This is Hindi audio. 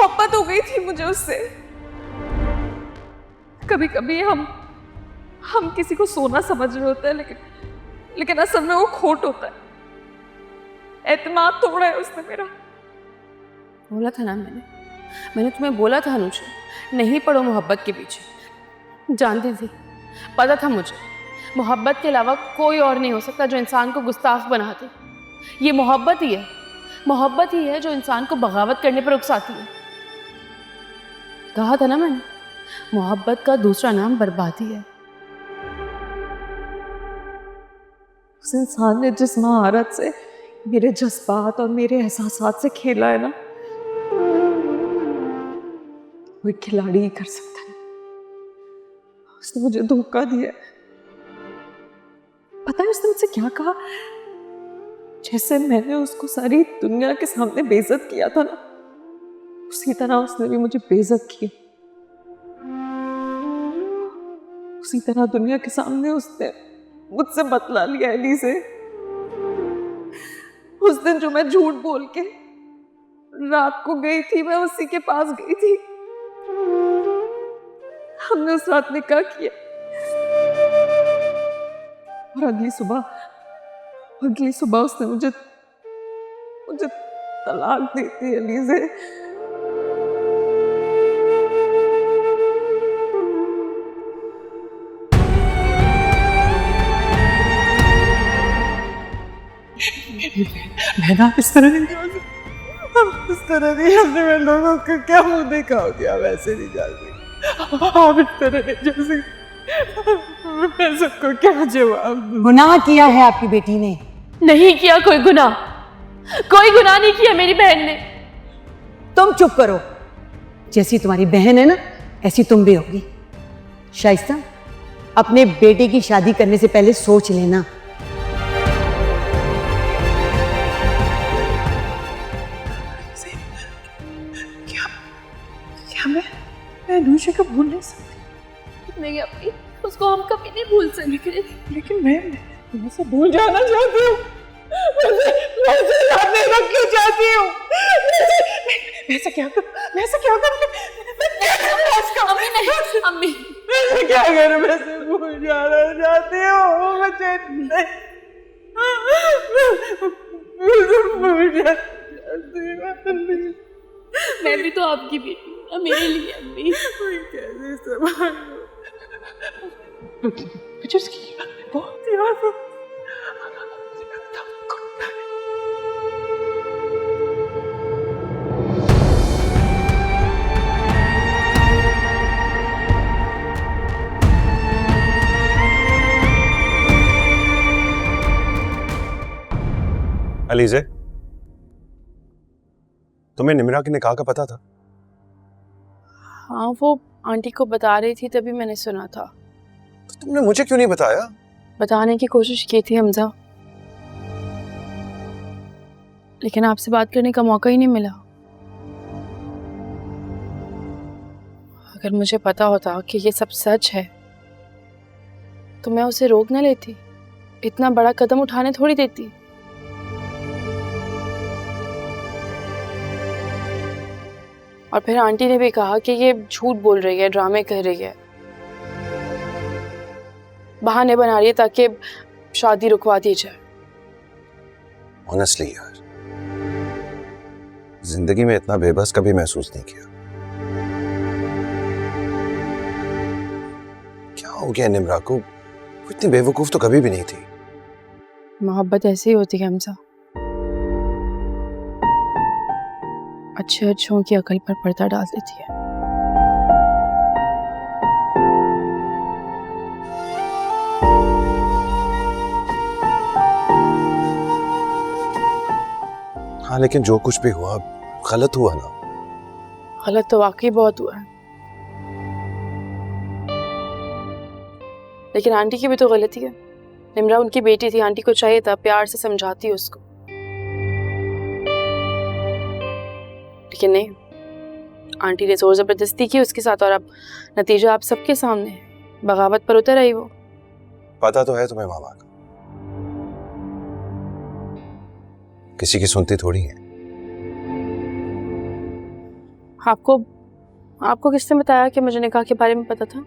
मोहब्बत हो गई थी मुझे उससे। कभी कभी हम किसी को सोना समझ रहे होते हैं, लेकिन असल में वो खोट होता है। एतमाद तोड़ा है उसने मेरा। बोला था ना मैंने तुम्हें बोला था अनुजा, नहीं पड़ो मोहब्बत के पीछे। जानती थी, पता था मुझे मोहब्बत के अलावा कोई और नहीं हो सकता जो इंसान को गुस्ताख बना दे। ये मोहब्बत ही है जो इंसान को बगावत करने पर उकसाती है। कहा था ना मैंने, मोहब्बत का दूसरा नाम बर्बादी है। उस इंसान ने जिस महारत से मेरे जज्बात और मेरे एहसासात से खेला है ना, वो एक खिलाड़ी ही कर सकता है। उसने मुझे धोखा दिया। पता है उसने मुझसे क्या कहा? जैसे मैंने उसको सारी दुनिया के सामने बेइज्जत किया था ना, उसी तरह उसने भी मुझे बेइज्जत की। उसी तरह दुनिया के सामने उसने मुझसे बतला लिया एली से। उस दिन जो मैं झूठ बोल के रात को गई थी, मैं उसी के पास गई थी। हमने उस रात निकाह किया और अगली सुबह उसने मुझे तलाक दी थी अली से। मैं इस तरह नहीं जा सकती, इस तरह नहीं। हमने मैं लोगों को क्या मुंह देखा हो गया, वैसे नहीं जा सकती। आप इस तरह नहीं जा सकती। मैं सबको क्या जवाब दूं? गुनाह किया है आपकी बेटी ने। नहीं किया कोई गुनाह नहीं किया मेरी बहन ने। तुम चुप करो। जैसी तुम्हारी बहन है ना, ऐसी तुम भी होगी। शाइस्ता, अपने बेटे की शादी करने से पहले सोच लेना। मैं अनुजा को भूल नहीं सकती। नहीं अम्मी, उसको हम कभी नहीं भूल सकते। लेकिन मैं तुमसे भूल जाना चाहती हूँ। वैसे याद नहीं रखना चाहती हूँ। वैसे क्या करूँ? अम्मी नहीं, अम्मी मैं क्या करूँ? वैसे भूल जाना चाहती हूँ। मुझे नहीं भूल जाना चाहती हूँ। मैं भी तो आपकी बेटी हूँ, मेरे लिए अम्मी। कैसे संभालूं? मुझे उसकी बहुत याद है। अलीज़े, तुम्हें निमरा के निकाह का पता था? हाँ, वो आंटी को बता रही थी, तभी मैंने सुना था। तो तुमने मुझे क्यों नहीं बताया? बताने की कोशिश की थी हमजा, लेकिन आपसे बात करने का मौका ही नहीं मिला। अगर मुझे पता होता कि ये सब सच है तो मैं उसे रोक न लेती, इतना बड़ा कदम उठाने थोड़ी देती। और फिर आंटी ने भी कहा कि ये झूठ बोल रही है, ड्रामे कर रही है, बहाने बना रही है ताकि शादी रुकवा दी जाए। ऑनेस्टली यार, जिंदगी में इतना बेबस कभी महसूस नहीं किया। क्या हो गया निमरा को? वो इतनी बेवकूफ तो कभी भी नहीं थी। मोहब्बत ऐसी ही होती है हमजा, अच्छे अच्छों की अकल पर पर्दा डाल देती है। हाँ, लेकिन जो कुछ भी हुआ गलत हुआ ना। गलत तो वाकई बहुत हुआ है, लेकिन आंटी की भी तो गलती है। निमरा उनकी बेटी थी, आंटी को चाहिए था प्यार से समझाती उसको, लेकिन नहीं, आंटी ने जोर जबरदस्ती की उसके साथ और अब नतीजा आप सबके सामने है। बगावत पर उतर आई वो। पता तो है तुम्हें मामा का, किसी की सुनती थोड़ी है। आपको आपको किसने बताया कि मुझे निकाह के बारे में पता था?